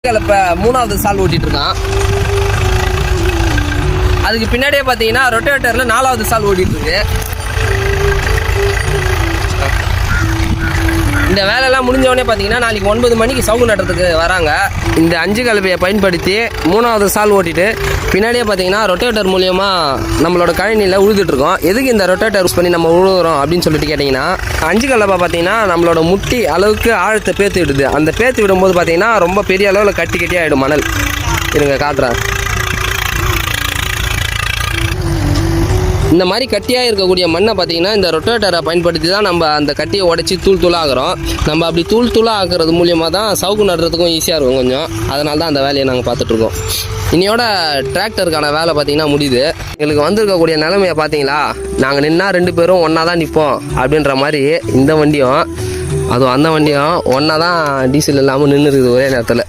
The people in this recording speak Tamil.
இப்போ 3வது சால் ஓட்டிட்டு இருக்கான். அதுக்கு பின்னாடியே பார்த்தீங்கன்னா ரொட்டேட்டரில் 4வது சால் ஓடிட்டு இருக்கு. இந்த வேலையெல்லாம் முடிஞ்சவொடனே பார்த்தீங்கன்னா நாளைக்கு 9 மணிக்கு சவுக்கு நட்டுறதுக்கு வராங்க. இந்த 5 கலப்பையை பயன்படுத்தி 3வது சால் ஓட்டிட்டு பின்னாடியே பார்த்தீங்கன்னா ரொட்டேட்டர் மூலியமாக நம்மளோட கழனியில் உழுதுட்ருக்கோம். எதுக்கு இந்த ரொட்டேட்டர் யூஸ் பண்ணி நம்ம உழுவுறோம் அப்படின்னு சொல்லிட்டு கேட்டிங்கன்னா, 5 கலப்பை பார்த்தீங்கன்னா நம்மளோட முட்டி அளவுக்கு ஆழத்தை பேத்து விடுது. அந்த பேத்து விடும்போது பார்த்தீங்கன்னா ரொம்ப பெரிய அளவில் கட்டி ஆகிடும் மணல். இருங்க காட்டுறேன். இந்த மாதிரி கட்டியாக இருக்கக்கூடிய மண்ணை பார்த்தீங்கன்னா இந்த ரொட்டேட்டரை பயன்படுத்தி தான் நம்ம அந்த கட்டியை உடச்சி தூளாக ஆகிறோம். நம்ம அப்படி தூளாக ஆகிறது மூலியமாக தான் சவுக்கு நடுறதுக்கும் ஈஸியாக இருக்கும் கொஞ்சம். அதனால தான் அந்த வேலையை நாங்கள் பார்த்துட்ருக்கோம். இன்னையோட டிராக்டருக்கான வேலை பார்த்தீங்கன்னா முடியுது. எங்களுக்கு வந்திருக்கக்கூடிய நிலைமையை பார்த்தீங்களா, நாங்கள் நின்னா 2 பேரும் ஒன்றா தான் நிற்போம் அப்படின்ற மாதிரி இந்த வண்டியும் அதுவும் அந்த வண்டியும் ஒன்றா தான் டீசல் இல்லாமல் நின்று இருக்குது ஒரே நேரத்தில்.